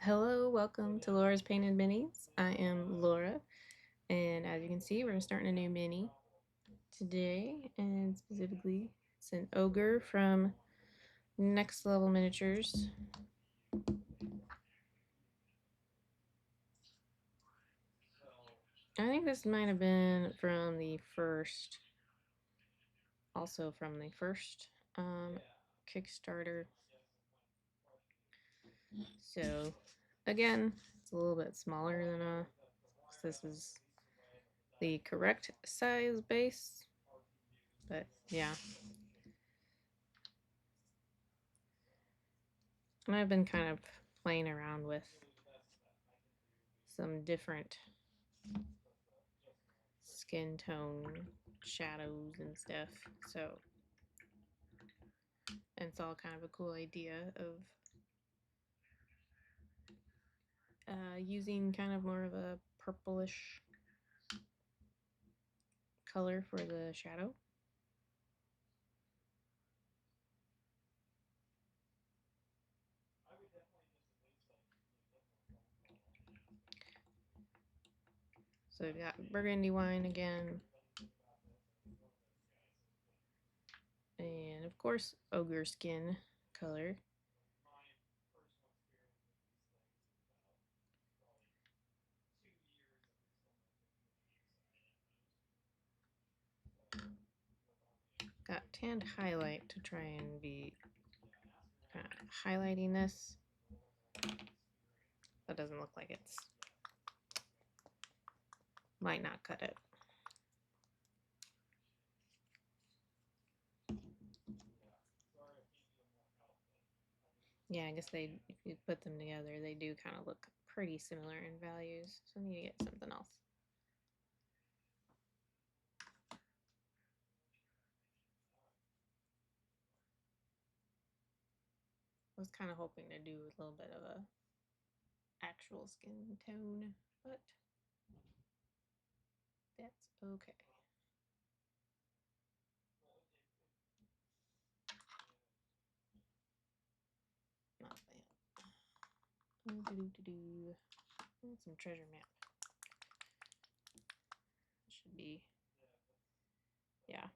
Hello, welcome to Laura's Painted Minis. I am Laura, and as you can see, we're starting a new mini today, and specifically, it's an Ogre from Next Level Miniatures. I think this might have been from the first, also from the first Kickstarter. So, again, it's a little bit smaller than this is the correct size base, but yeah. And I've been kind of playing around with some different skin tone shadows and stuff. So, and it's all kind of a cool idea of using kind of more of a purplish color for the shadow. So we've got burgundy wine again, and of course ogre skin color. Got tanned highlight to try and be highlighting this. That doesn't look like it's, might not cut it. Yeah, I guess if you put them together, they do kind of look pretty similar in values. So I need to get something else. I was kind of hoping to do a little bit of a actual skin tone, but that's okay. Not bad. Some treasure map. Should be, yeah,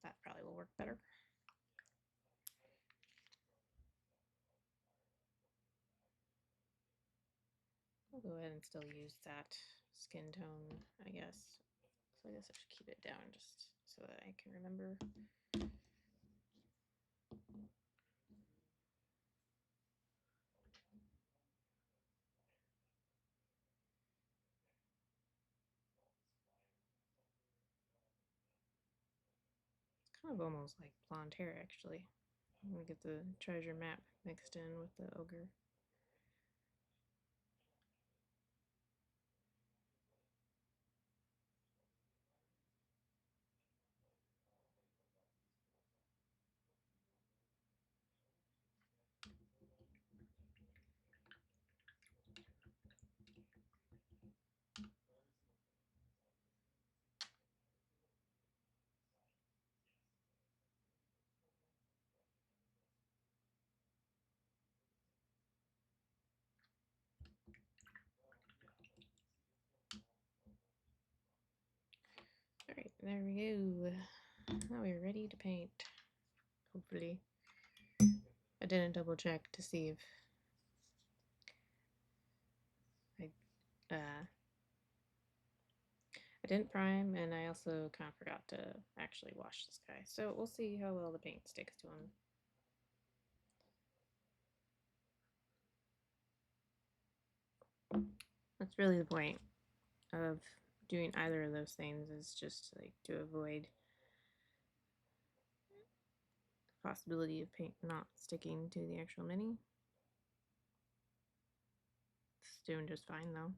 that probably will work better. I'll go ahead and still use that skin tone, I guess. So I guess I should keep it down just so that I can remember. It's kind of almost like blonde hair, actually. I'm gonna get the treasure map mixed in with the ogre. Alright, there we go. Now we're ready to paint. Hopefully. I didn't double check to see if I didn't prime, and I also kind of forgot to actually wash this guy. So we'll see how well the paint sticks to him. That's really the point of doing either of those things, is just like to avoid the possibility of paint not sticking to the actual mini. It's doing just fine though.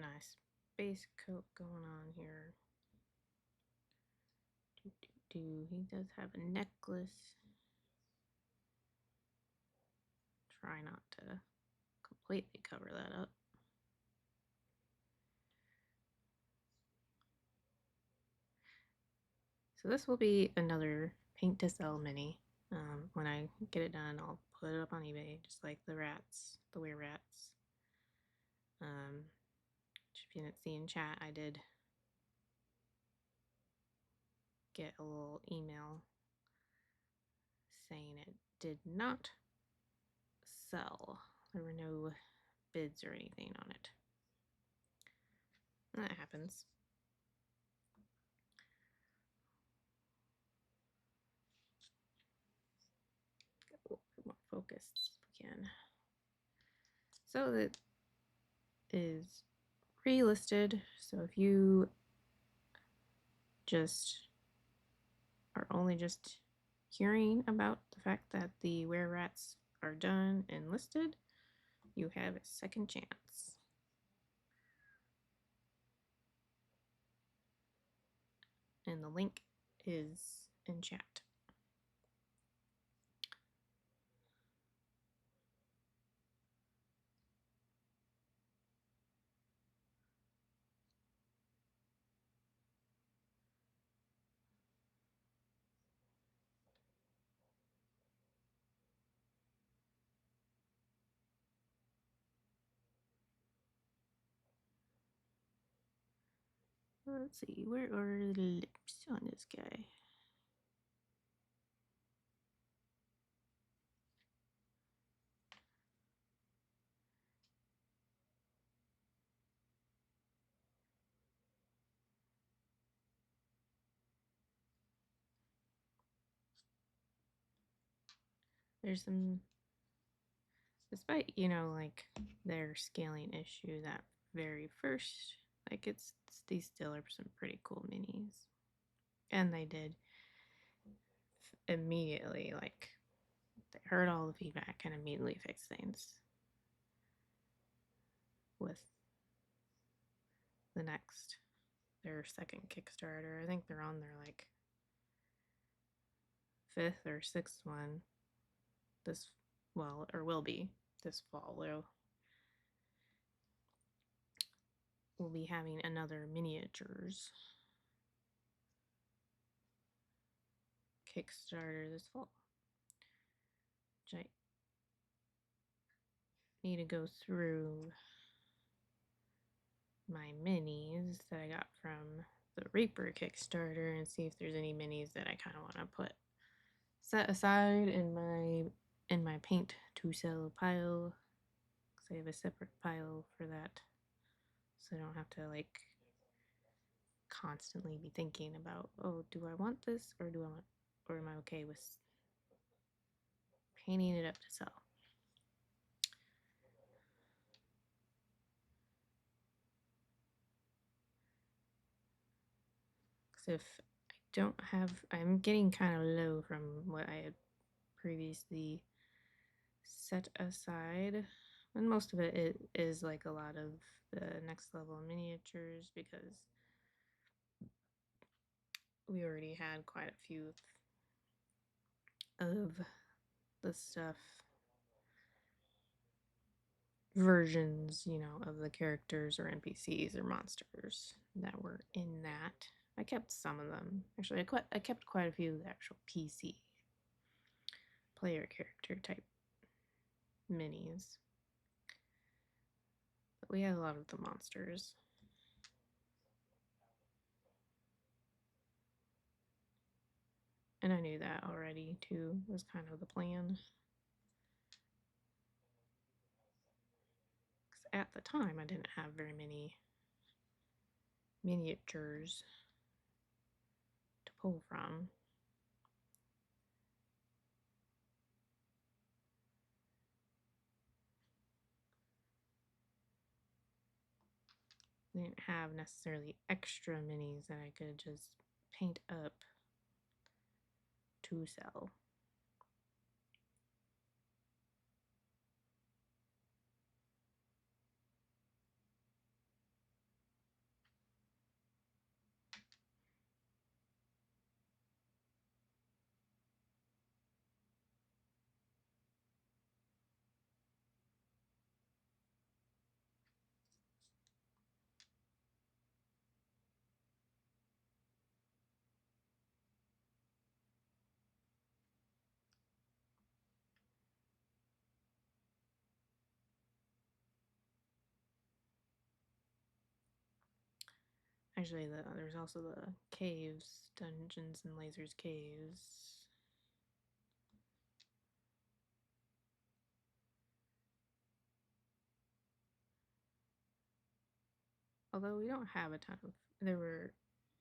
Nice base coat going on here. He does have a necklace. Try not to completely cover that up. So this will be another paint to sell mini. When I get it done, I'll put it up on eBay, just like the rats, the were rats. If you didn't see in chat, I did get a little email saying it did not sell. There were no bids or anything on it. That happens. Get a little bit more focused if we can. So that is relisted. So if you just are only just hearing about the fact that the were rats are done and listed, you have a second chance. And the link is in chat. Let's see, where are the lips on this guy? There's some, despite, you know, like their scaling issue, that very first, like these still are some pretty cool minis. And they did immediately, like, they heard all the feedback and immediately fixed things with the next, their second Kickstarter. I think they're on their like 5th or 6th one this, well, or will be this fall. We'll be having another miniatures Kickstarter this fall, which I need to go through my minis that I got from the Reaper Kickstarter and see if there's any minis that I kind of want to put set aside in my paint to sell pile, because I have a separate pile for that, so I don't have to like constantly be thinking about, oh, do I want this or am I okay with painting it up to sell? Because if I don't have, I'm getting kind of low from what I had previously set aside, and most of it is like a lot of the next level miniatures, because we already had quite a few of the stuff versions, you know, of the characters or NPCs or monsters that were in that. I kept some of them. Actually, I kept quite a few of the actual PC player character type minis. But we had a lot of the monsters. And I knew that already too, was kind of the plan. Because at the time I didn't have very many miniatures to pull from. I didn't have necessarily extra minis that I could just paint up to sell. Actually, there's also the caves, Dungeons and Lasers caves. Although we don't have a ton of, there were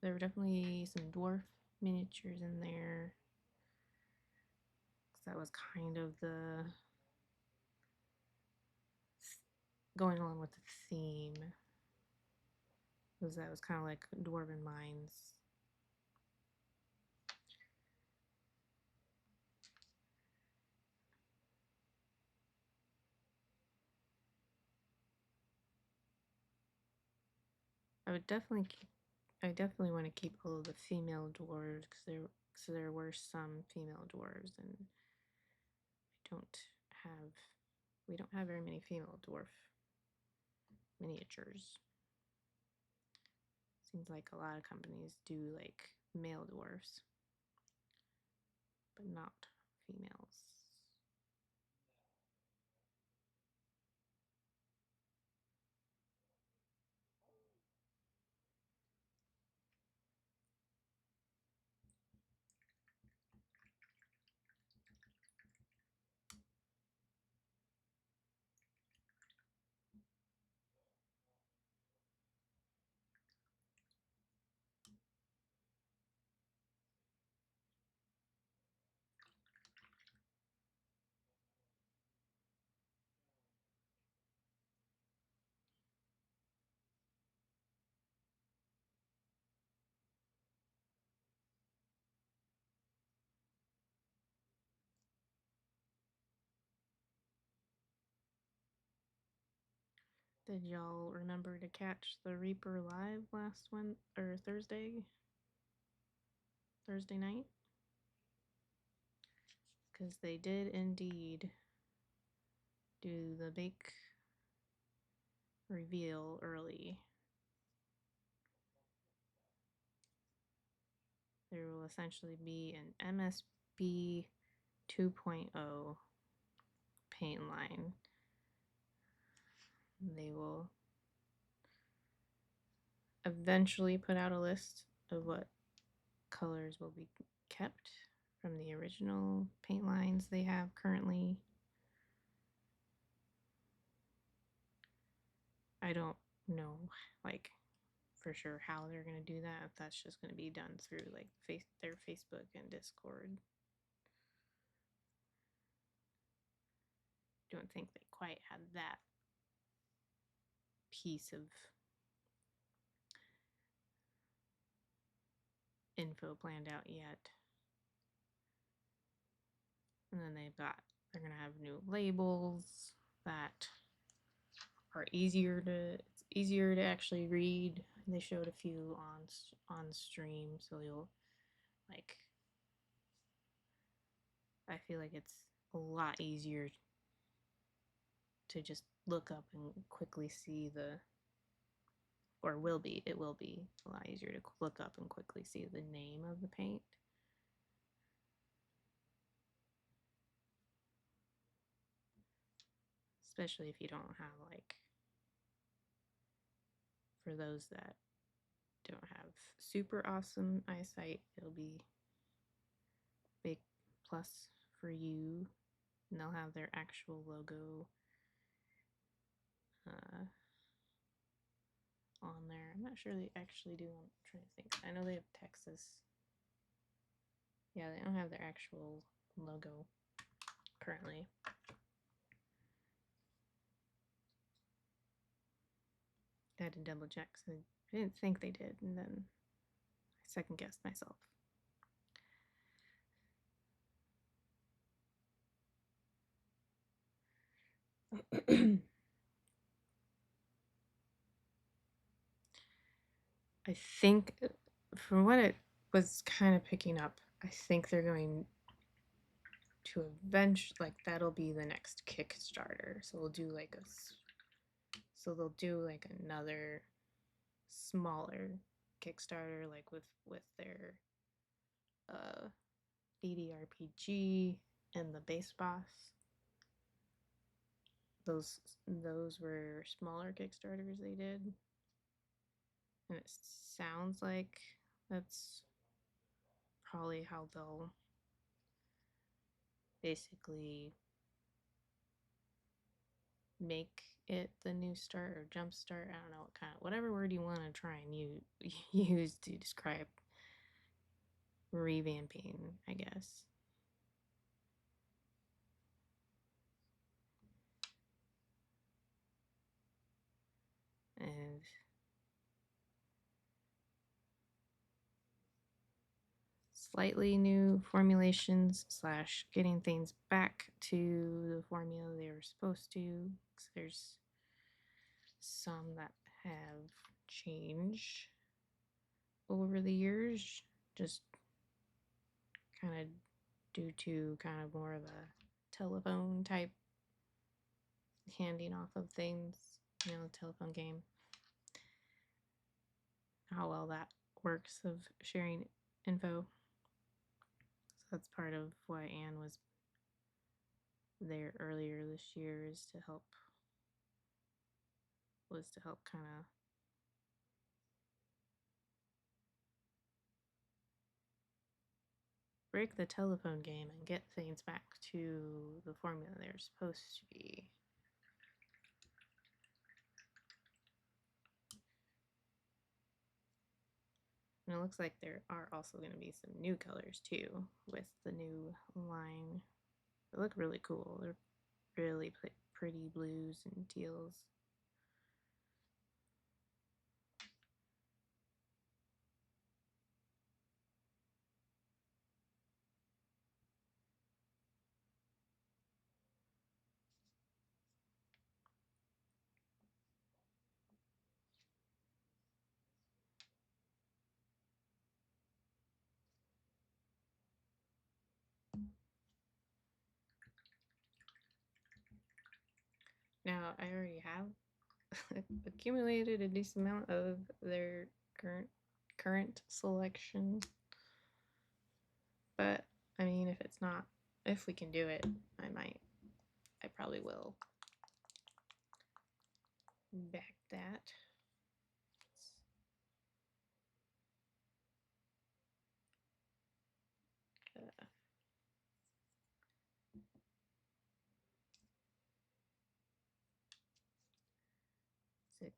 definitely some dwarf miniatures in there. Because that was kind of the going along with the theme. Because that was kind of like dwarven mines. I definitely want to keep all of the female dwarves because there were some female dwarves, and have we don't have very many female dwarf miniatures. Seems like a lot of companies do like male dwarfs, but not females. Did y'all remember to catch the Reaper live last one or Thursday night? Because they did indeed do the big reveal early. There will essentially be an MSB 2.0 paint line. They will eventually put out a list of what colors will be kept from the original paint lines they have currently. I don't know, like, for sure how they're going to do that, if that's just going to be done through like their Facebook and Discord. Don't think they quite have that piece of info planned out yet. And then they're going to have new labels that are easier to actually read. They showed a few on stream, so you'll like, I feel like it's a lot easier to just look up and quickly see or it will be a lot easier to look up and quickly see the name of the paint. Especially if you don't have, like, for those that don't have super awesome eyesight, it'll be big plus for you. And they'll have their actual logo on there. I'm not sure they actually do. I'm trying to think. I know they have Texas. Yeah, they don't have their actual logo currently. I had to double check, so I didn't think they did, and then I second guessed myself. I think, from what it was kind of picking up, I think they're going to like, that'll be the next Kickstarter. So they'll do like another smaller Kickstarter, like with their DDRPG and the base boss. Those were smaller Kickstarters they did. And it sounds like that's probably how they'll basically make it the new start or jump start. I don't know what kind of, whatever word you want to try and use to describe revamping, I guess. And slightly new formulations slash getting things back to the formula they were supposed to. There's some that have changed over the years, just kind of due to kind of more of a telephone type handing off of things, telephone game. How well that works of sharing info. So that's part of why Anne was there earlier this year, is to help kind of break the telephone game and get things back to the formula they're supposed to be. And it looks like there are also going to be some new colors too with the new line. They look really cool. They're really pretty blues and teals. Now, I already have accumulated a decent amount of their current selection, but I mean, if we can do it, I probably will back that. Uh, 6.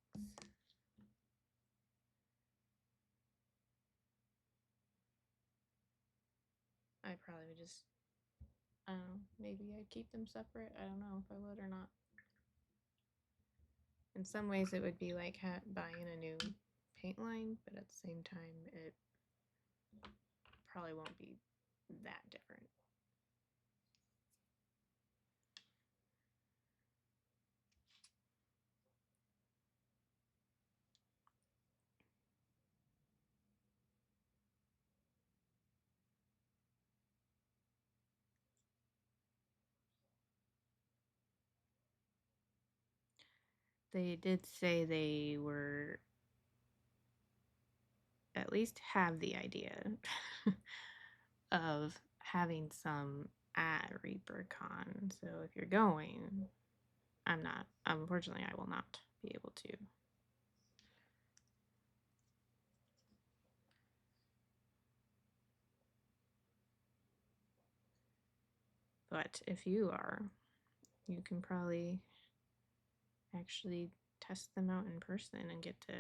I probably would just, I don't know, maybe I'd keep them separate. I don't know if I would or not. In some ways, it would be like buying a new paint line, but at the same time, it probably won't be that different. They did say they were at least have the idea of having some at ReaperCon. So if you're going, I'm not. Unfortunately, I will not be able to. But if you are, you can probably actually test them out in person and get to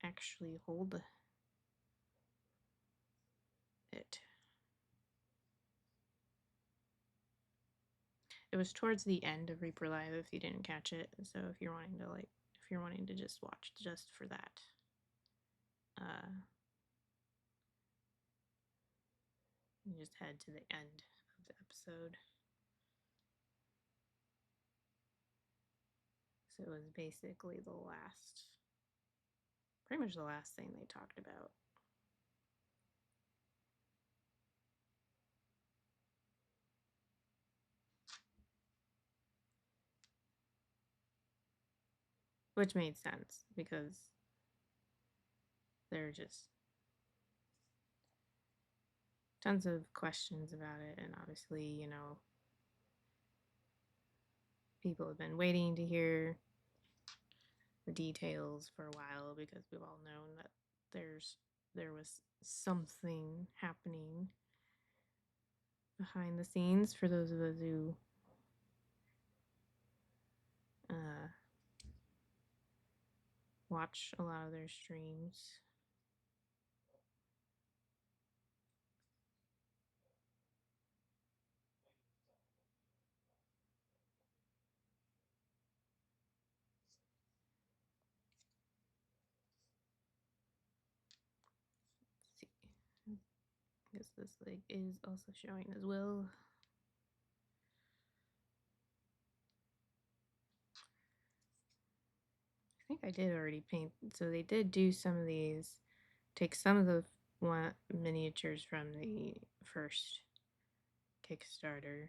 actually hold it. It was towards the end of Reaper Live if you didn't catch it. So if you're wanting to just watch just for that, you just head to the end of the episode. So it was basically pretty much the last thing they talked about. Which made sense because there are just tons of questions about it, and obviously, people have been waiting to hear the details for a while because we've all known that there was something happening behind the scenes for those of us who watch a lot of their streams. Let's see. I guess this leg is also showing as well. I think I did already paint. So they did do some of these. Take some of the miniatures from the first Kickstarter.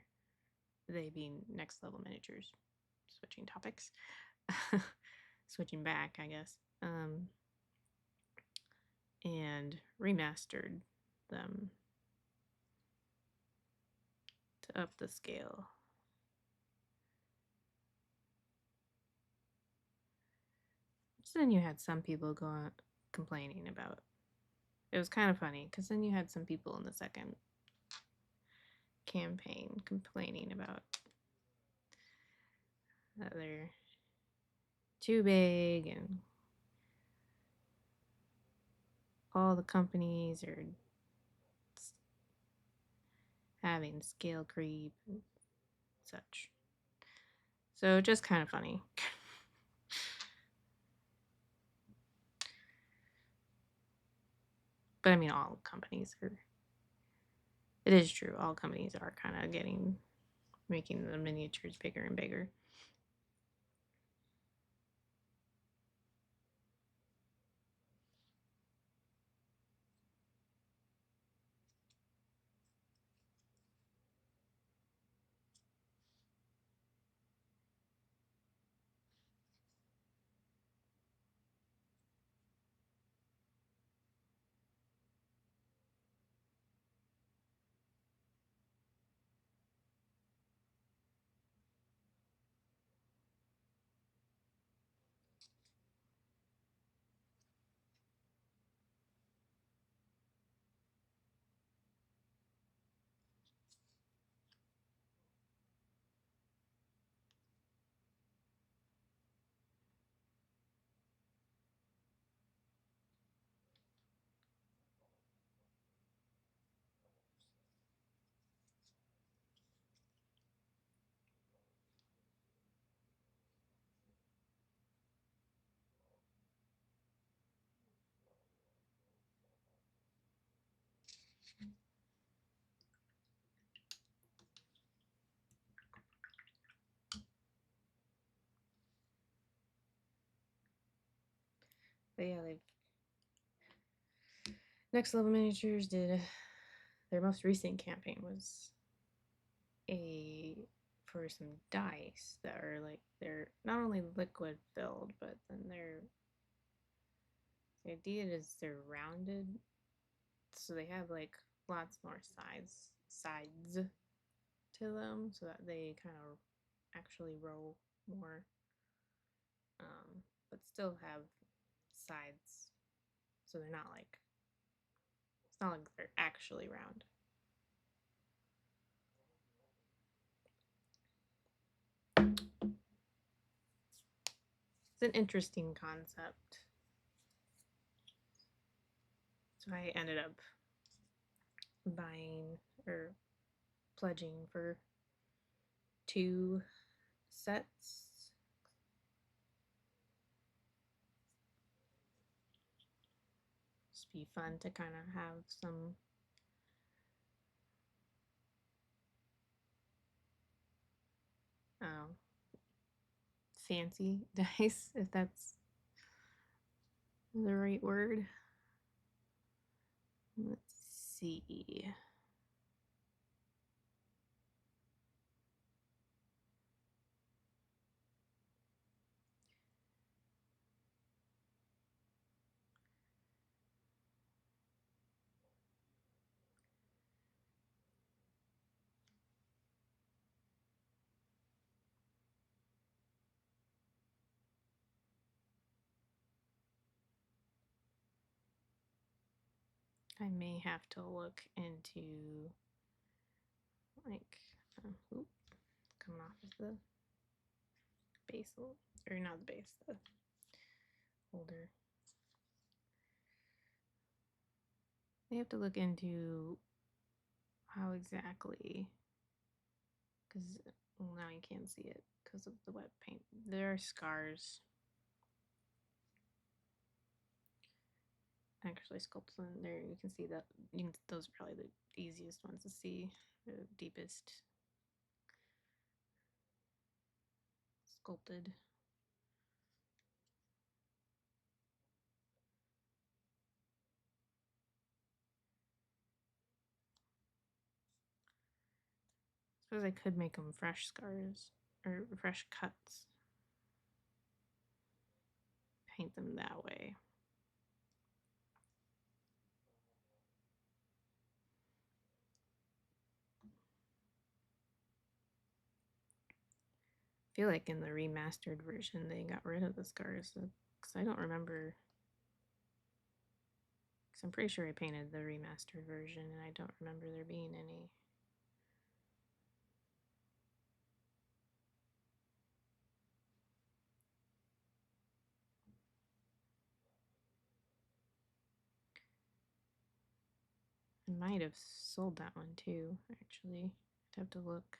They being next level miniatures. Switching topics. Switching back, I guess. And remastered them to up the scale. So then you had some people complaining about. It was kind of funny because then you had some people in the second campaign complaining about that they're too big and all the companies are having scale creep and such. So just kind of funny. But I mean, all companies are. It is true. All companies are kind of making the miniatures bigger and bigger. But yeah, Next Level Miniatures did their most recent campaign was for some dice that are they're not only liquid filled, but then the idea is they're rounded, so they have like lots more sides to them, so that they kind of actually roll more, but still have sides, so they're not like it's not like they're actually round. It's an interesting concept. So I ended up buying or pledging for 2 sets. Just be fun to kind of have some fancy dice, if that's the right word. Let's see. I may have to look into like, oop, coming off of the base, or not the base, the holder. I have to look into how exactly, because well, now you can't see it because of the wet paint. There are scars actually sculpted in there. You can see that. Those are probably the easiest ones to see, the deepest sculpted. I suppose I could make them fresh scars or fresh cuts. Paint them that way. I feel like in the remastered version they got rid of the scars because I don't remember. Because I'm pretty sure I painted the remastered version and I don't remember there being any. I might have sold that one too, actually. I'd have to look.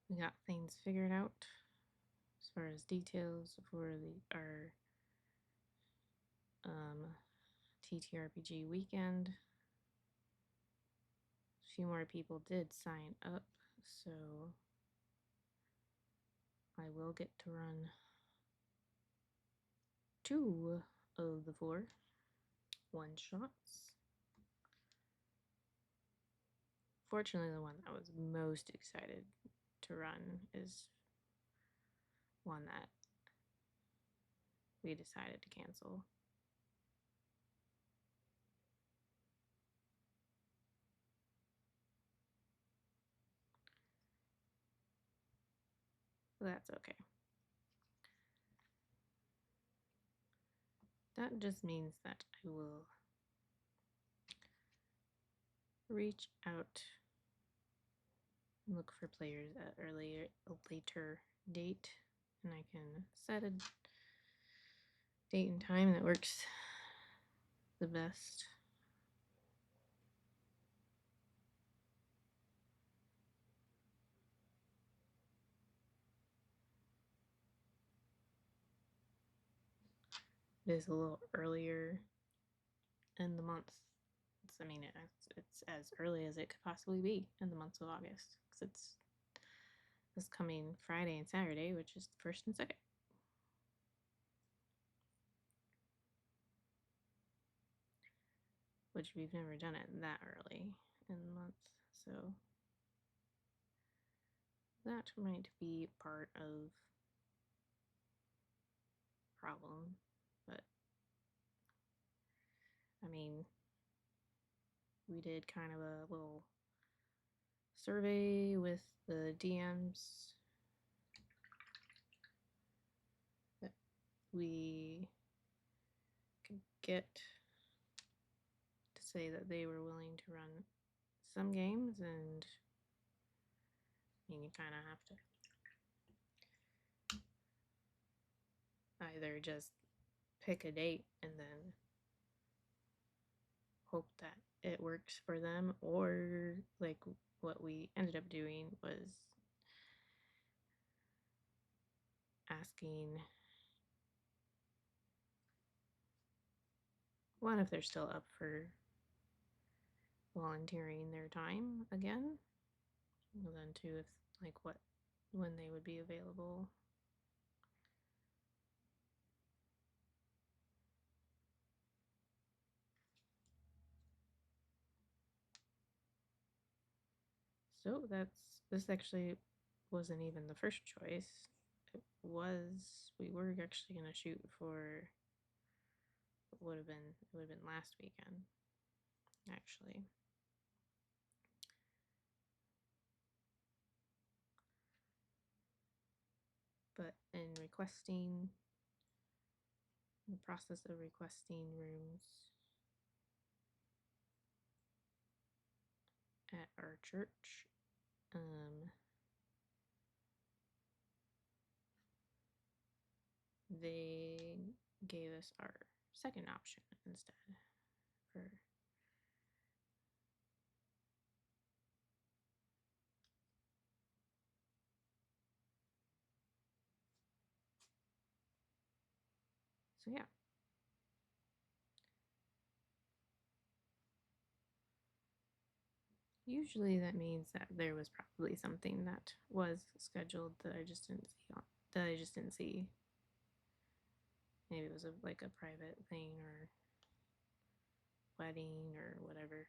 We got things figured out as far as details for our TTRPG weekend. A few more people did sign up, so I will get to run 2 of the 4 one-shots. Fortunately, the one that I was most excited to run is one that we decided to cancel. So that's okay. That just means that I will reach out and look for players at a later date, and I can set a date and time that works the best. It is a little earlier in the month. I mean, it's as early as it could possibly be in the months of August, because it's this coming Friday and Saturday, which is the 1st and 2nd. Which we've never done it that early in the month, so that might be part of problem. But I mean, we did kind of a little survey with the DMs that we could get to say that they were willing to run some games, and you kind of have to either just pick a date and then hope that it works for them, or like what we ended up doing was asking one if they're still up for volunteering their time again, and then two if like when they would be available. So this actually wasn't even the first choice. We were actually gonna shoot for it would have been last weekend, actually. But in the process of requesting rooms at our church, they gave us our second option instead for so yeah. Usually that means that there was probably something that was scheduled that I just didn't see. Maybe it was like a private thing or wedding or whatever.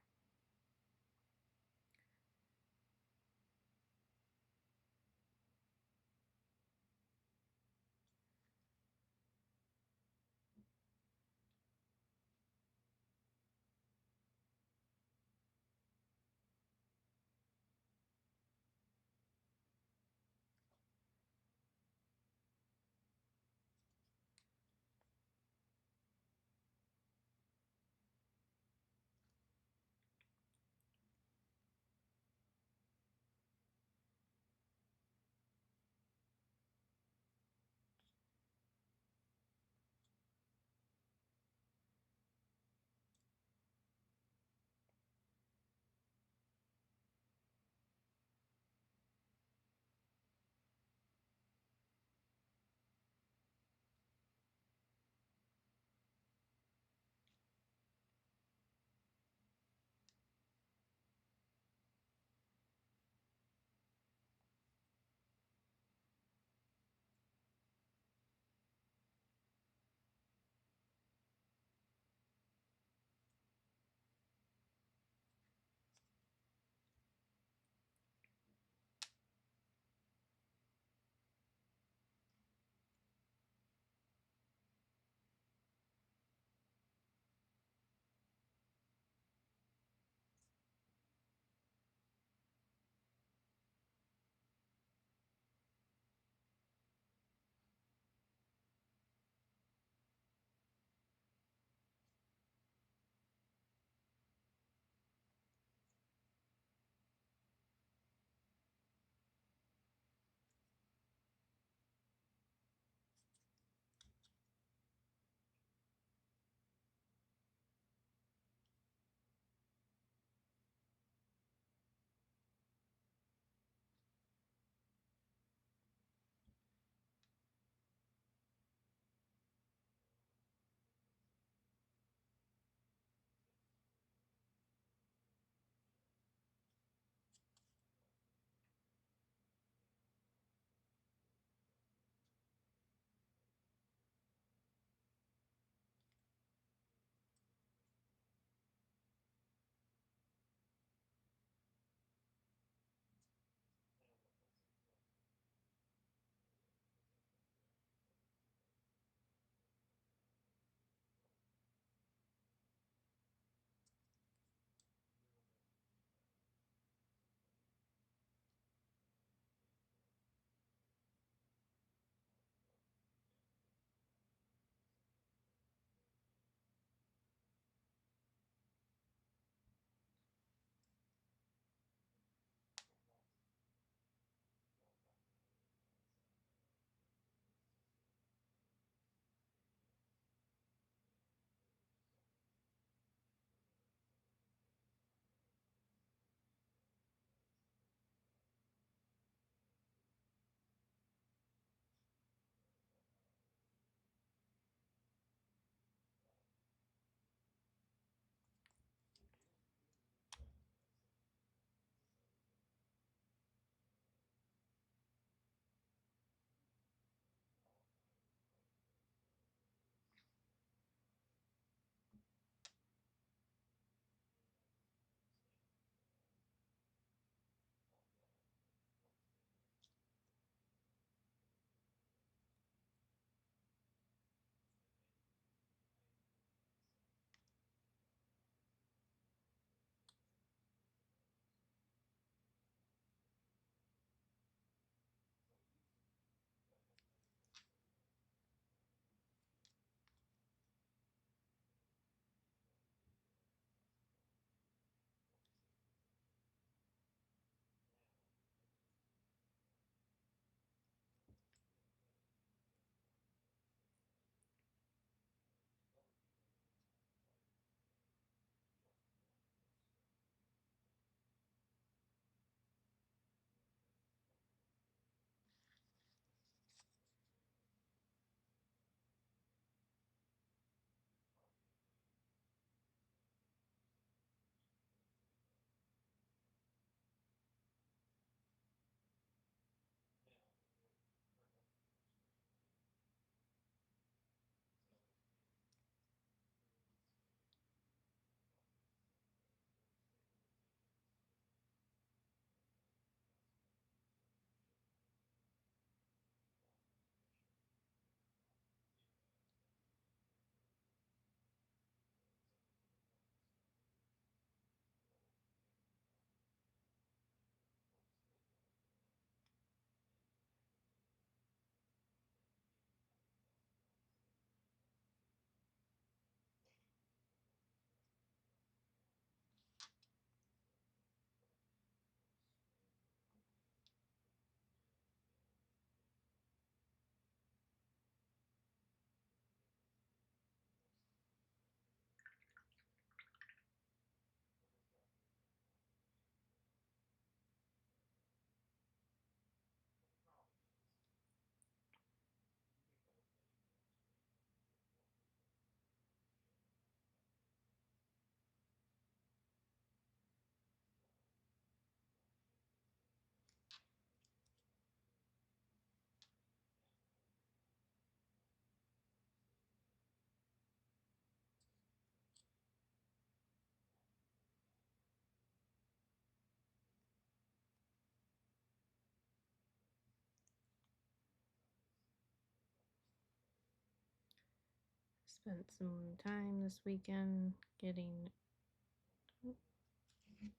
Spent some time this weekend getting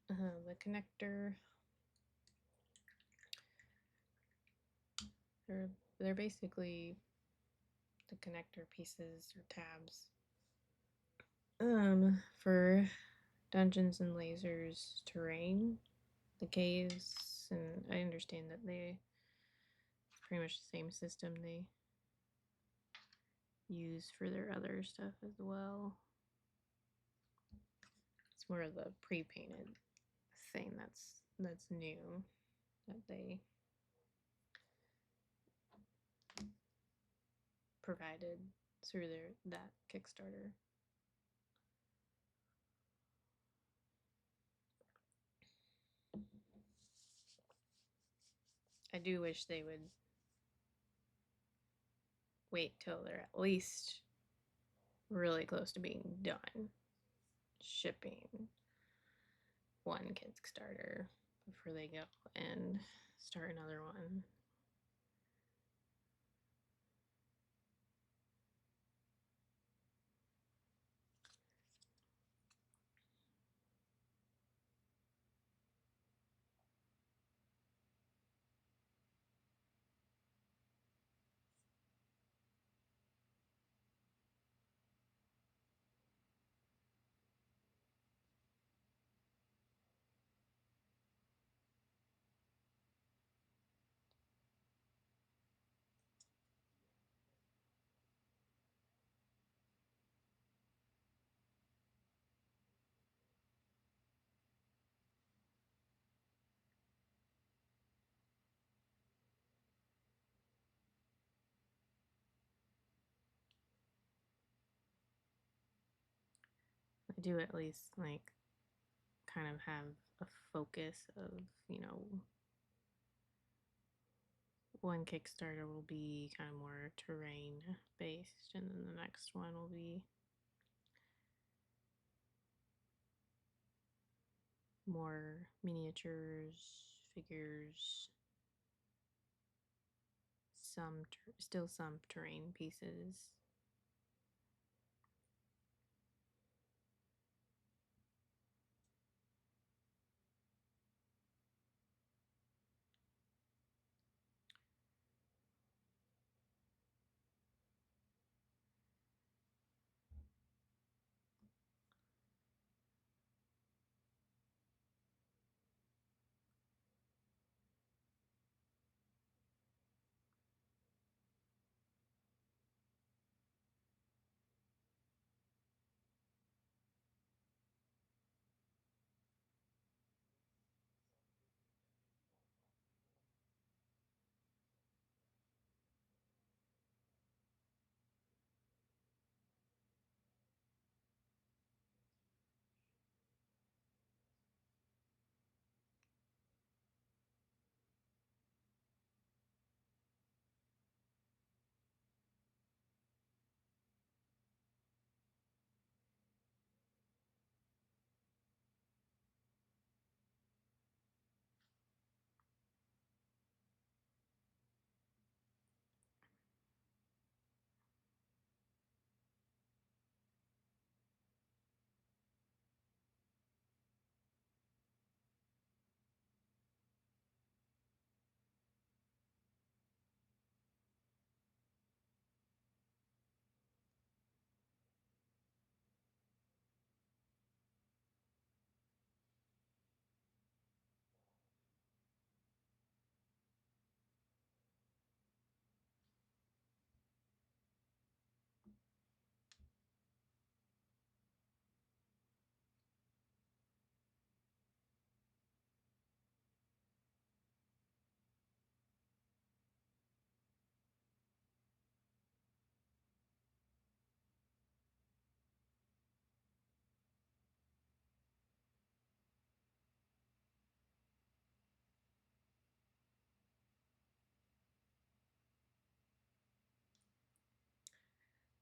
the connector. They're basically the connector pieces or tabs for Dungeons and Lasers terrain, the caves, and I understand that they pretty much the same system they use for their other stuff as well. It's more of the pre-painted thing that's new that they provided through that Kickstarter. I do wish they would wait till they're at least really close to being done shipping one Kickstarter before they go and start another one. I do at least like kind of have a focus of, one Kickstarter will be kind of more terrain based, and then the next one will be more miniatures, figures, still some terrain pieces.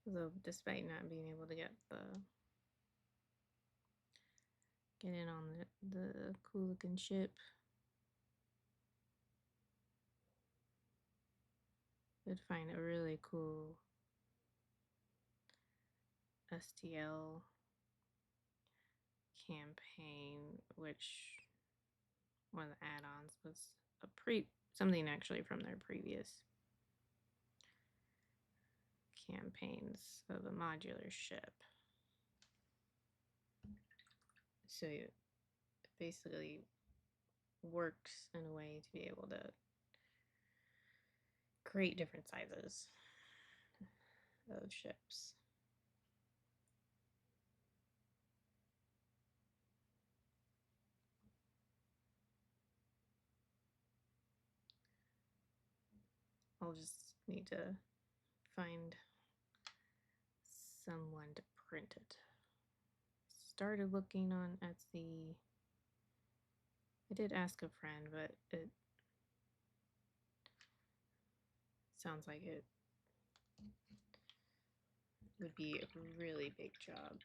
So despite not being able to get in on the cool looking ship, I'd find it really cool STL campaign, which one of the add-ons was something actually from their previous campaigns of a modular ship. So it basically works in a way to be able to create different sizes of ships. I'll just need to find someone to print it. Started looking on Etsy. I did ask a friend, but it sounds like it would be a really big job.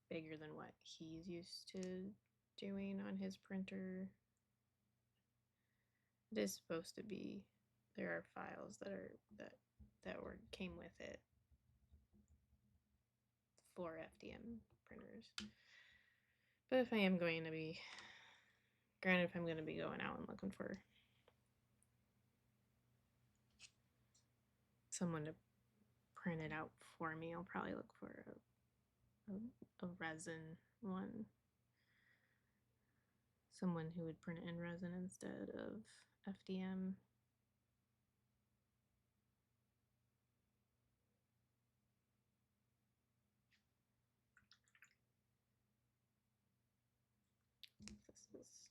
Bigger than what he's used to doing on his printer. It is supposed to be, there are files that came with it for FDM printers. But if I am going to be, granted, if I'm going to be going out and looking for someone to print it out for me, I'll probably look for a resin one. Someone who would print it in resin instead of FDM. This is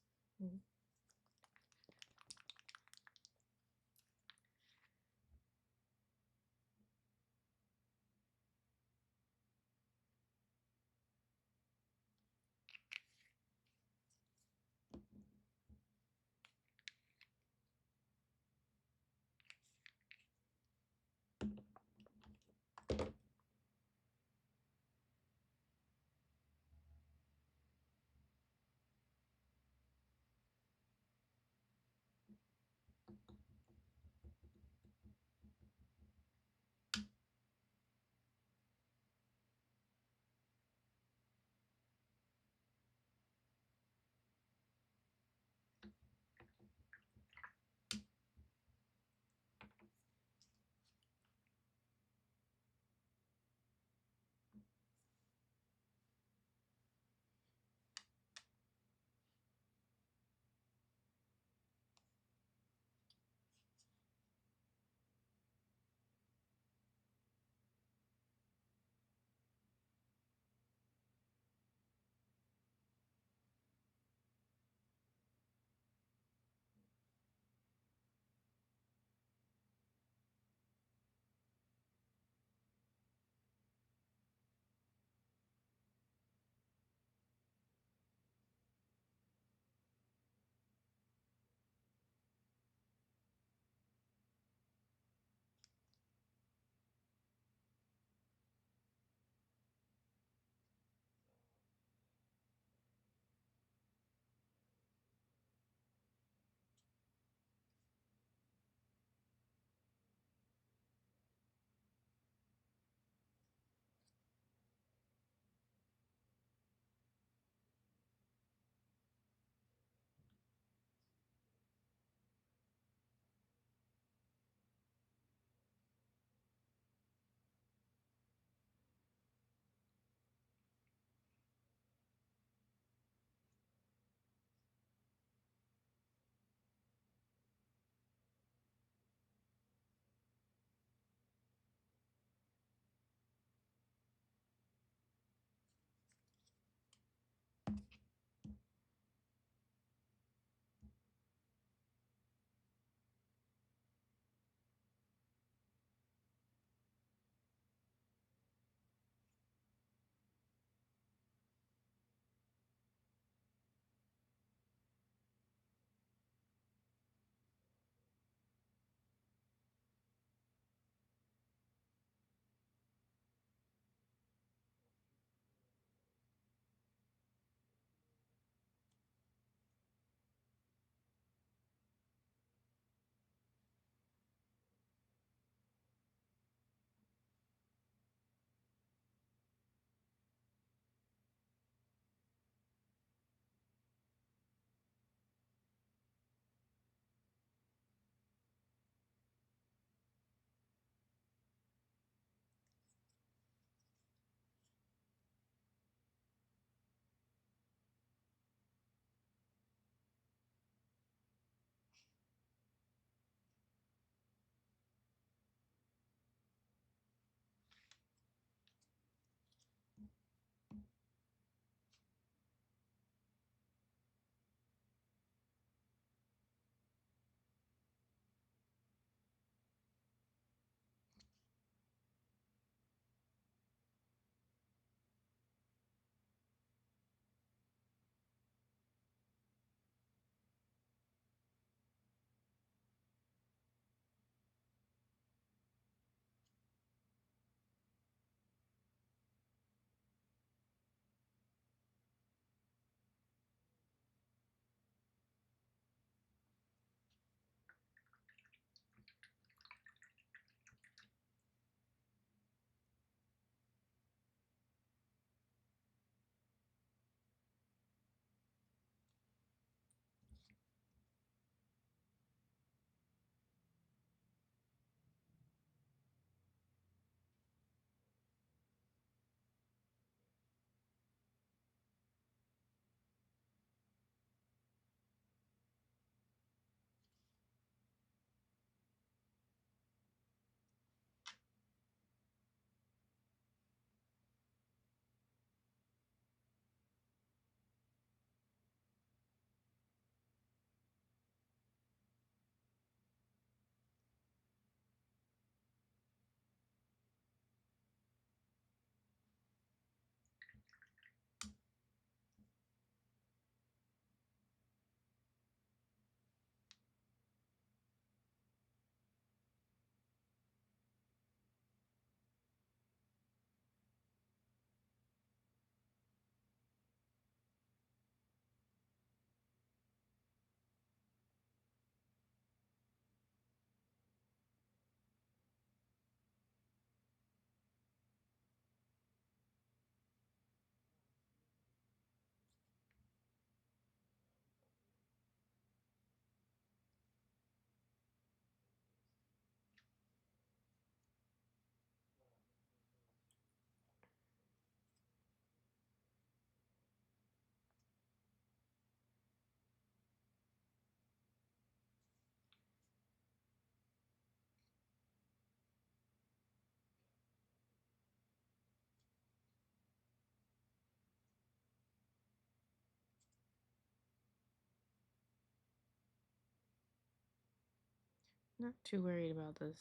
Not too worried about this,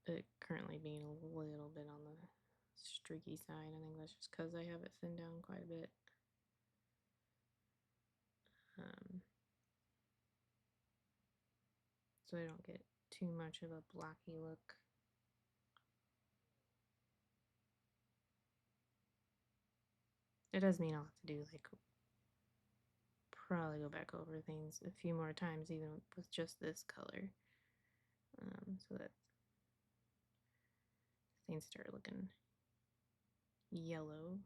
it currently being a little bit on the streaky side. I think that's just because I have it thinned down quite a bit. So I don't get too much of a blocky look. It does mean I'll have to do like probably go back over things a few more times even with just this color, so that things start looking yellow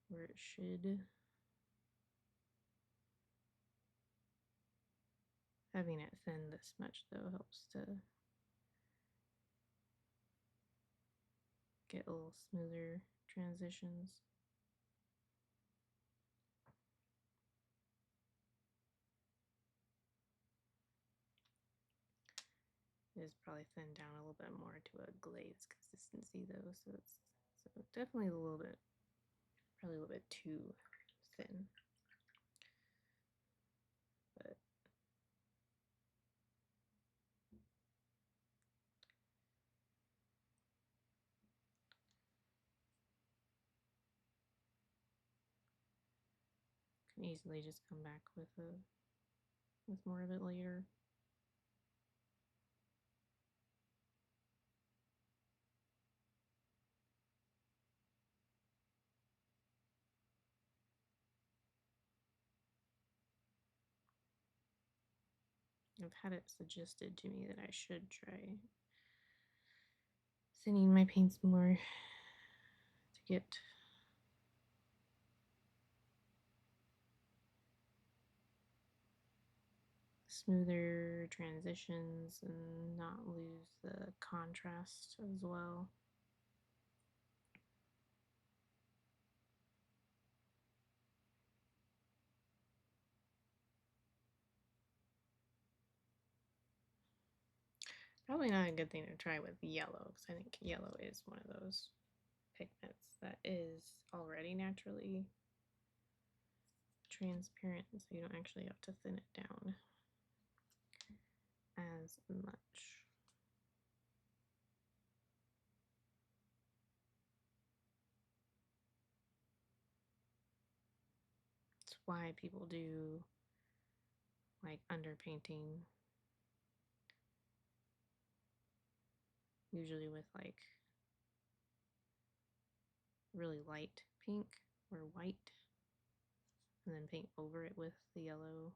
where it should. Having it thin this much though helps to get a little smoother transitions. It is probably thinned down a little bit more to a glaze consistency though, so it's definitely a little bit, probably a little bit too thin. But can easily just come back with more of it later. I've had it suggested to me that I should try thinning my paints more to get smoother transitions and not lose the contrast as well. Probably not a good thing to try with yellow, because I think yellow is one of those pigments that is already naturally transparent, so you don't actually have to thin it down as much. That's why people do like underpainting, usually with like really light pink or white, and then paint over it with the yellow.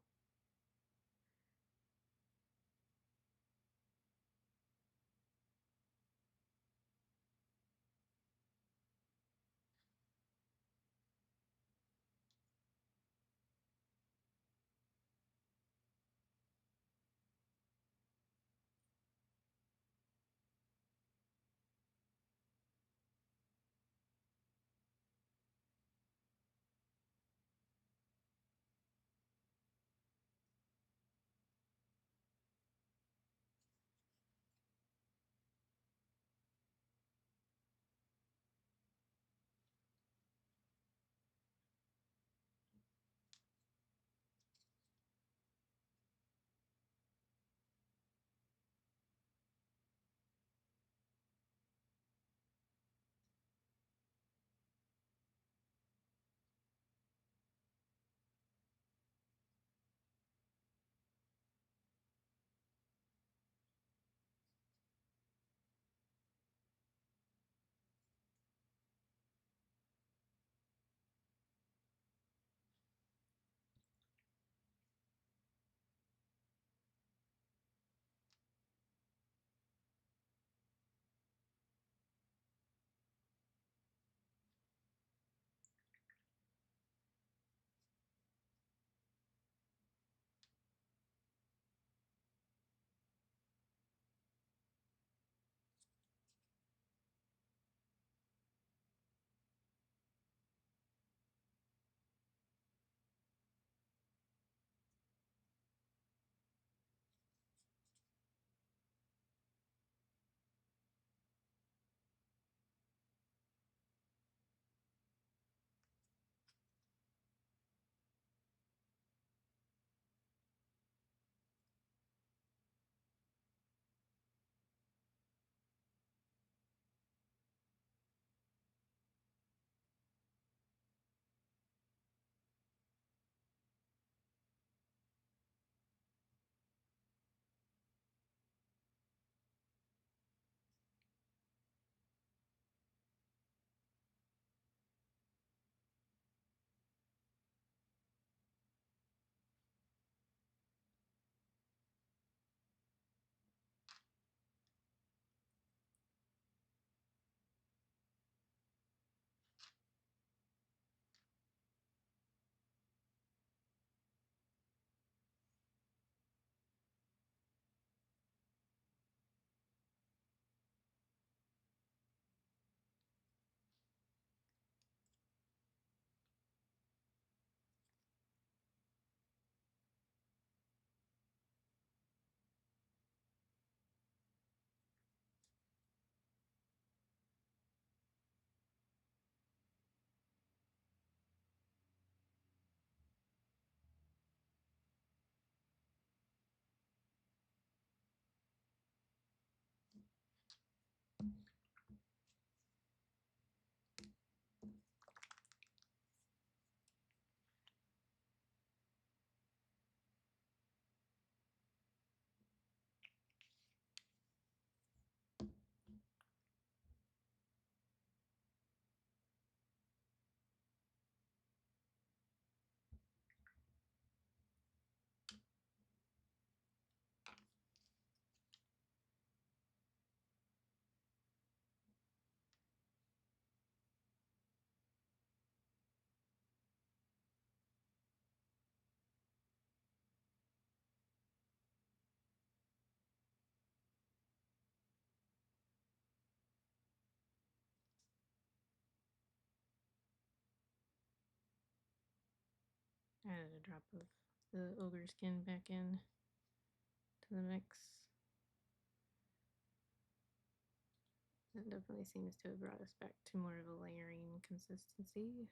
Added a drop of the ogre skin back in to the mix. That definitely seems to have brought us back to more of a layering consistency.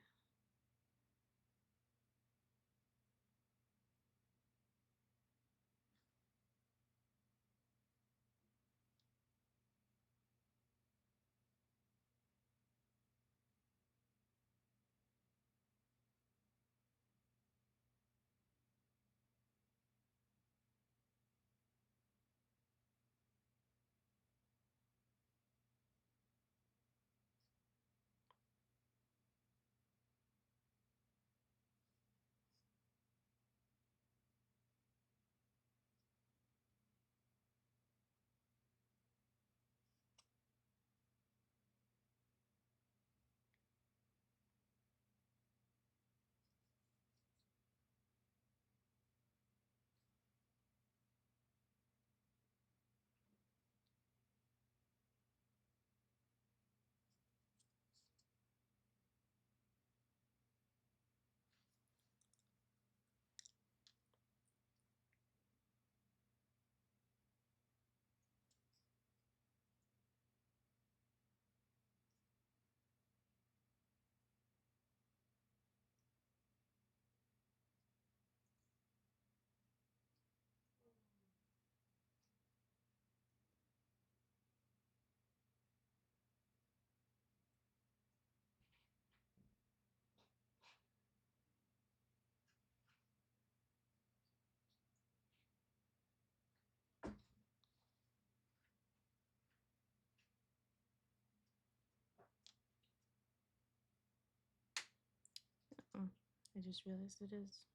Oh, I just realized it is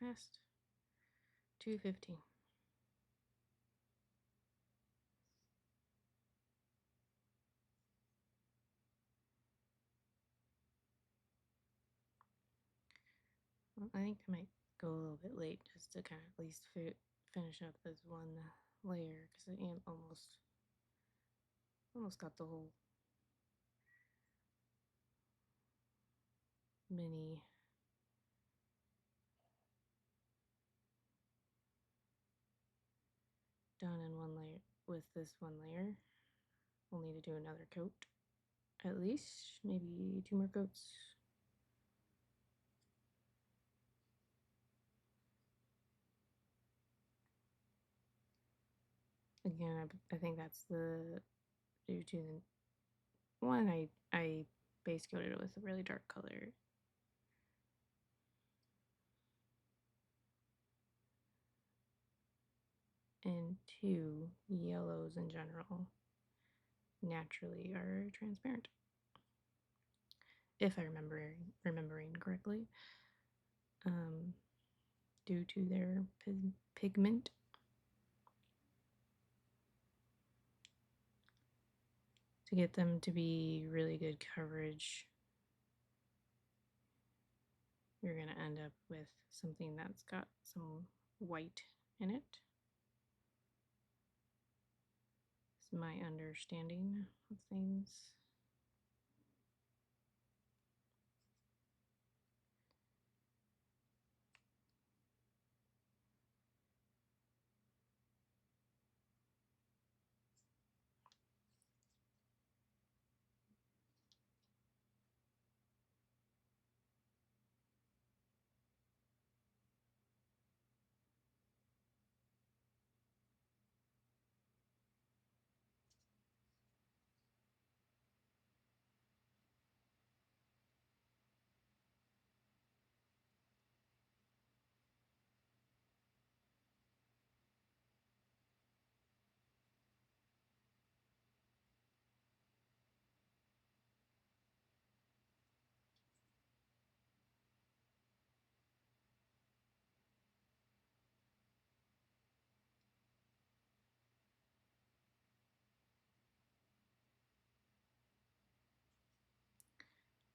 past 2:15. Well, I think I might go a little bit late just to kind of at least finish up this one layer because I am almost got the whole mini done in one layer with this one layer. We'll need to do another coat at least, maybe 2 more coats. Again, I think that's the due to the one I base coated it with a really dark color. And 2, yellows in general naturally are transparent. If I remembering correctly, due to their pigment. To get them to be really good coverage, you're going to end up with something that's got some white in it. It's my understanding of things.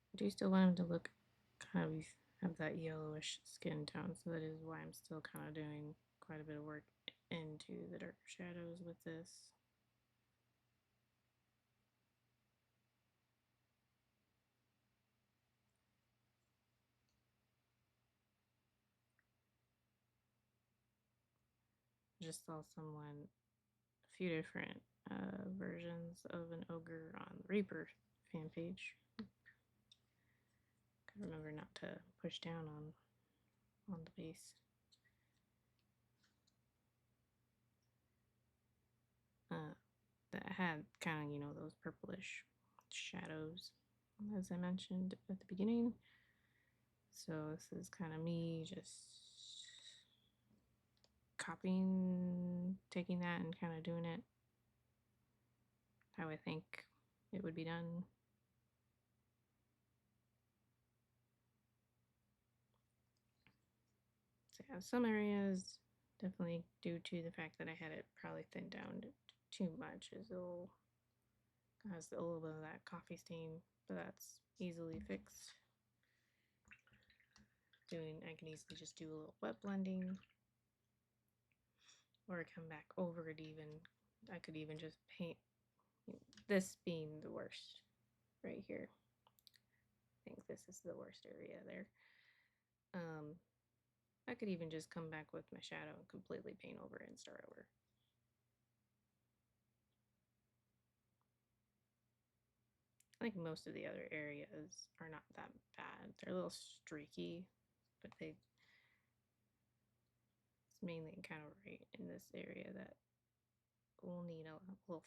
I do still want him to look kind of have that yellowish skin tone, so that is why I'm still kind of doing quite a bit of work into the darker shadows with this. just saw someone, a few different versions of an ogre on the Reaper fan page. Gotta remember not to push down on the base. That had kind of, you know, those purplish shadows, as I mentioned at the beginning. So this is kind of me just copying, taking that and kind of doing it how I think it would be done. So yeah, some areas, definitely due to the fact that I had it probably thinned down too much, is has a little bit of that coffee stain, but that's easily fixed. I can easily just do a little wet blending, or come back over it even. I could even just paint, this being the worst right here. I think this is the worst area there. I could even just come back with my shadow and completely paint over it and start over. I think most of the other areas are not that bad. They're a little streaky, but it's mainly kind of right in this area that we'll need a little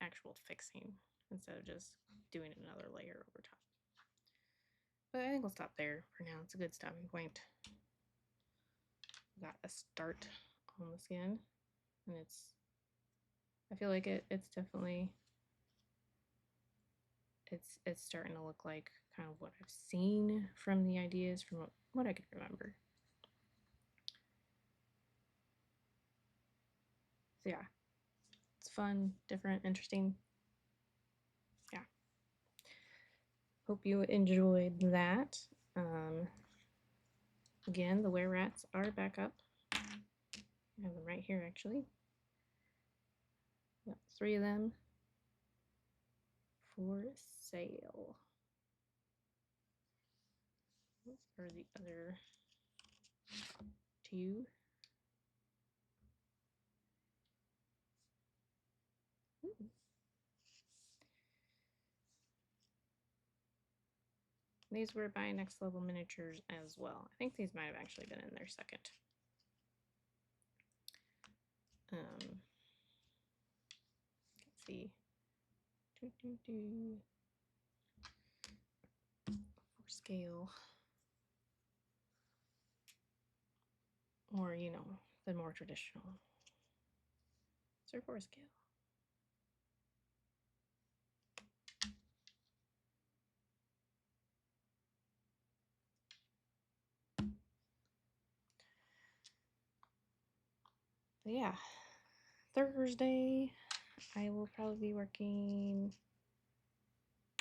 actual fixing, instead of just doing another layer over top. But I think we'll stop there for now. It's a good stopping point. Got a start on the skin, and I feel like it's definitely, it's starting to look like kind of what I've seen from the ideas, from what I could remember. So yeah, it's fun, different, interesting. Yeah. Hope you enjoyed that. Again, the were rats are back up. I have them right here, actually. Got 3 of them for sale. Or the other 2. Ooh. These were by Next Level Miniatures as well. I think these might have actually been in their second. Let's see. For scale. Or, you know, the more traditional. Is there 4 scale? But yeah, Thursday I will probably be working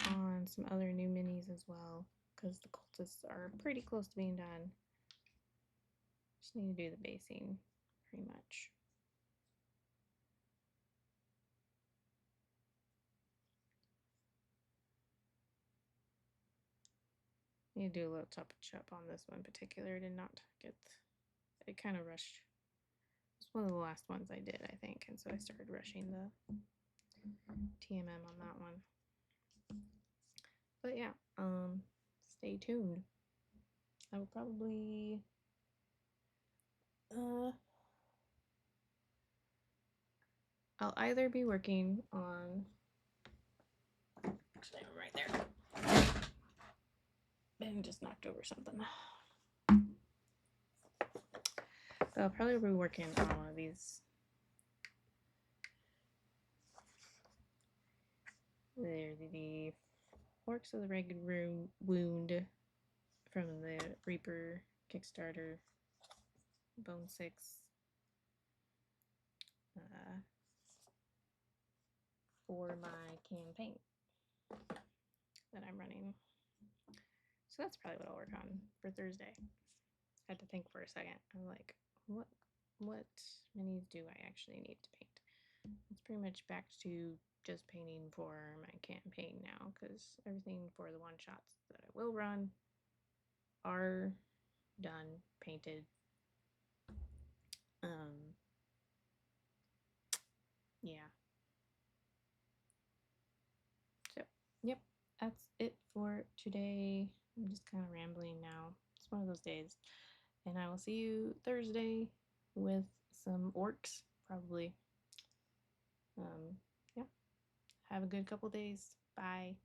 on some other new minis as well, because the cultists are pretty close to being done. Just need to do the basing pretty much. Need to do a little touch up on this one in particular. I did not get, it kind of rushed. It's one of the last ones I did, I think, and so I started rushing the TMM on that one. But yeah, stay tuned. I will probably I'll either be working on, actually I'm right there. Ben just knocked over something. So I'll probably be working on one of these. They're the Orcs of the Ragged Wound from the Reaper Kickstarter, Bone 6. For my campaign that I'm running. So that's probably what I'll work on for Thursday. I had to think for a second. I'm like, what minis do I actually need to paint? It's pretty much back to just painting for my campaign now, because everything for the one-shots that I will run are done, painted. that's it for today. I'm just kind of rambling now. It's one of those days. And I will see you Thursday with some orcs, probably. Yeah. Have a good couple days. Bye.